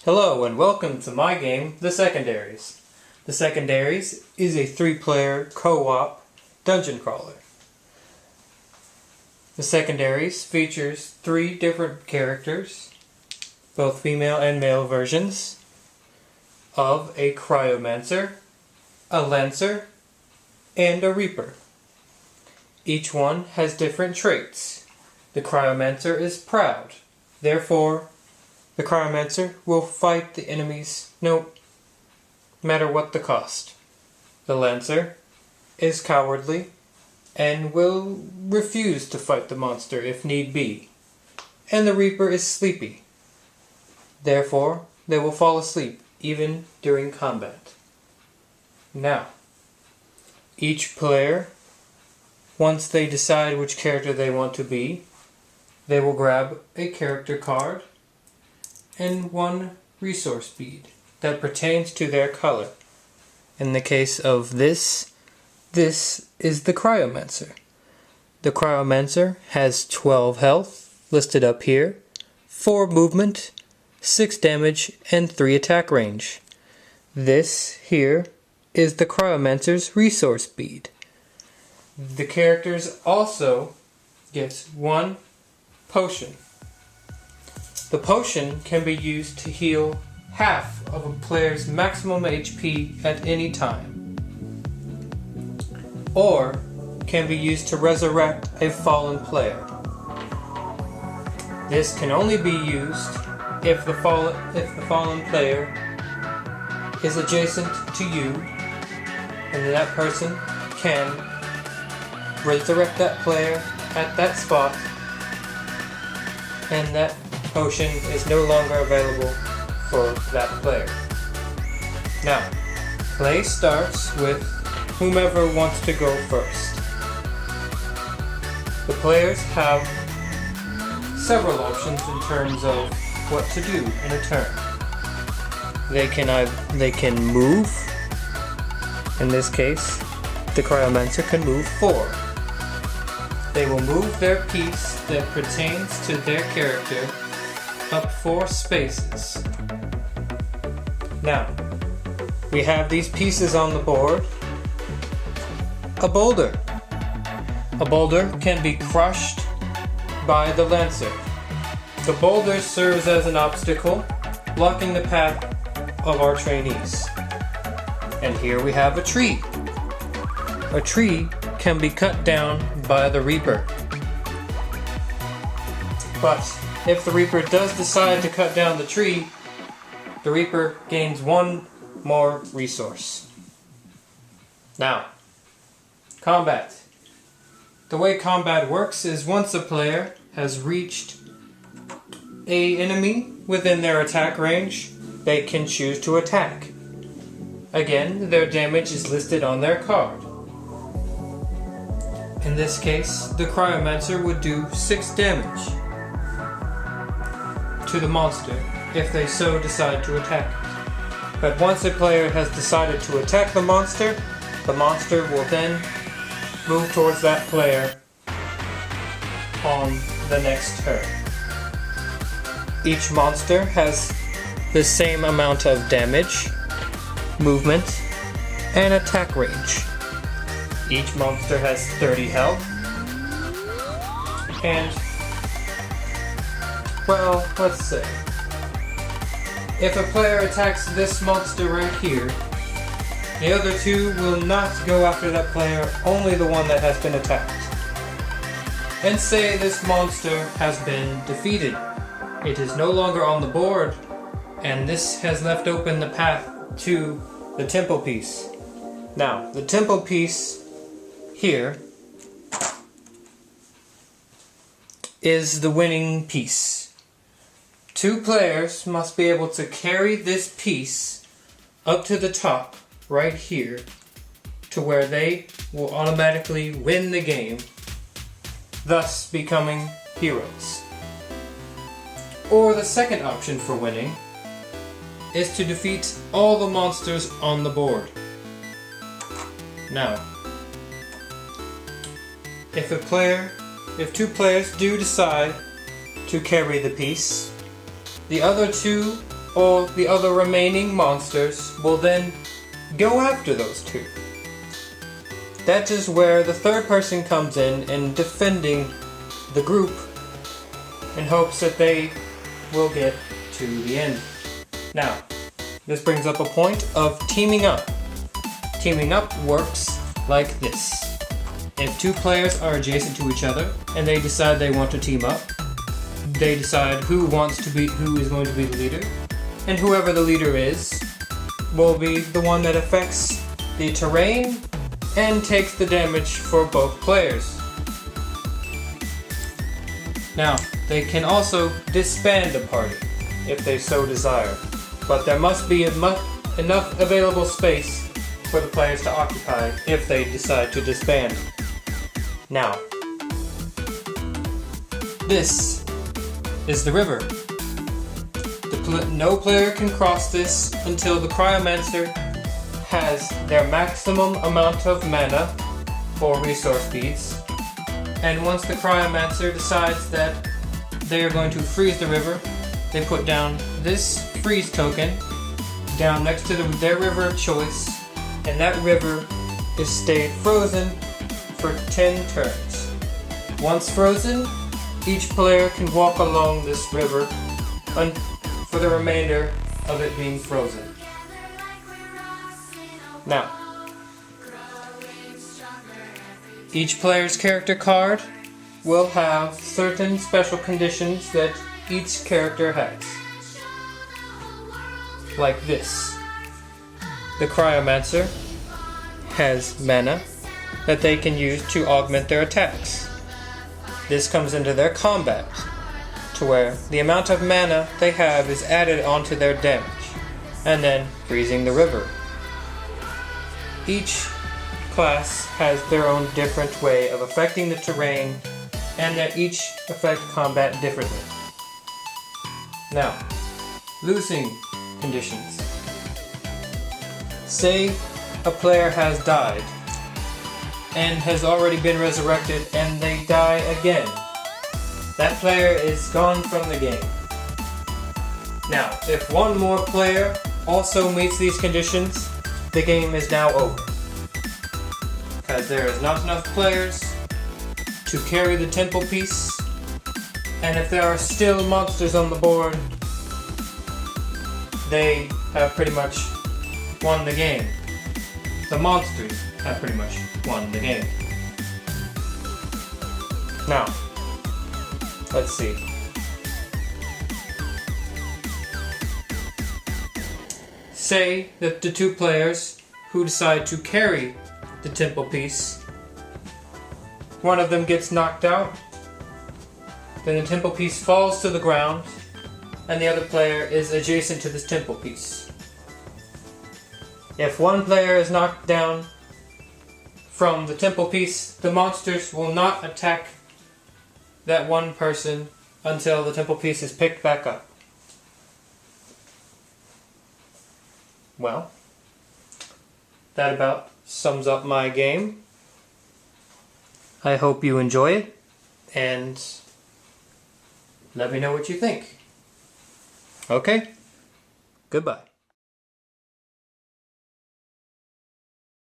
Hello and welcome to my game, The Secondaries. The Secondaries is a 3-player co-op dungeon crawler. The Secondaries features 3 different characters, both female and male versions, of a cryomancer, a lancer, and a reaper. Each one has different traits. The cryomancer is proud, therefore the cryomancer will fight the enemies no matter what the cost. The lancer is cowardly and will refuse to fight the monster if need be. And the reaper is sleepy. Therefore, they will fall asleep even during combat. Now, each player, once they decide which character they want to be, they will grab a character card and 1 resource bead that pertains to their color. In the case of this is the cryomancer. The cryomancer has 12 health, listed up here, 4 movement, 6 damage, and 3 attack range. This here is the cryomancer's resource bead. The characters also get 1 potion. The potion can be used to heal half of a player's maximum HP at any time, or can be used to resurrect a fallen player. This can only be used if the fallen player is adjacent to you, and that person can resurrect that player at that spot, and that potion is no longer available for that player. Now, play starts with whomever wants to go first. The players have several options in terms of what to do in a turn. They can move. In this case, the cryomancer can move 4. They will move their piece that pertains to their character up 4 spaces. Now, we have these pieces on the board. A boulder. A boulder can be crushed by the lancer. The boulder serves as an obstacle, blocking the path of our trainees. And here we have a tree. A tree can be cut down by the reaper. But if the reaper does decide to cut down the tree, the reaper gains 1 more resource. Now, combat. The way combat works is once a player has reached an enemy within their attack range, they can choose to attack. Again, their damage is listed on their card. In this case, the cryomancer would do 6 damage to the monster if they so decide to attack it. But once a player has decided to attack the monster will then move towards that player on the next turn. Each monster has the same amount of damage, movement, and attack range. Each monster has 30 health, and, well, let's say, if a player attacks this monster right here, the other 2 will not go after that player, only the one that has been attacked. And say this monster has been defeated. It is no longer on the board, and this has left open the path to the temple piece. Now, the temple piece here is the winning piece. 2 players must be able to carry this piece up to the top right here to where they will automatically win the game, thus becoming heroes. Or the second option for winning is to defeat all the monsters on the board. Now, if 2 players do decide to carry the piece, the other 2 all the other remaining monsters will then go after those two. That is where the third person comes in defending the group in hopes that they will get to the end. Now, this brings up a point of teaming up. Teaming up works like this. If two players are adjacent to each other and they decide they want to team up, they decide who is going to be the leader, and whoever the leader is will be the one that affects the terrain and takes the damage for both players. Now, they can also disband a party if they so desire, but there must be enough available space for the players to occupy if they decide to disband. Now, this is the river. No player can cross this until the Cryomancer has their maximum amount of mana or resource beads. And once the Cryomancer decides that they are going to freeze the river, they put down this freeze token down next to their river of choice, and that river is stayed frozen for 10 turns. Once frozen, each player can walk along this river for the remainder of it being frozen. Now, each player's character card will have certain special conditions that each character has. Like this. The Cryomancer has mana that they can use to augment their attacks. This comes into their combat, to where the amount of mana they have is added onto their damage, and then freezing the river. Each class has their own different way of affecting the terrain, and that each affect combat differently. Now, losing conditions. Say a player has died and has already been resurrected and they die again. That player is gone from the game. Now, if one more player also meets these conditions, the game is now over. Because there is not enough players to carry the temple piece, and if there are still monsters on the board, they have pretty much won the game. The monsters have pretty much won the game. Now, let's see. Say that the two players who decide to carry the temple piece, one of them gets knocked out, then the temple piece falls to the ground, and the other player is adjacent to this temple piece. If one player is knocked down from the temple piece, the monsters will not attack that one person until the temple piece is picked back up. Well, that about sums up my game. I hope you enjoy it, and let me know what you think. Okay, goodbye.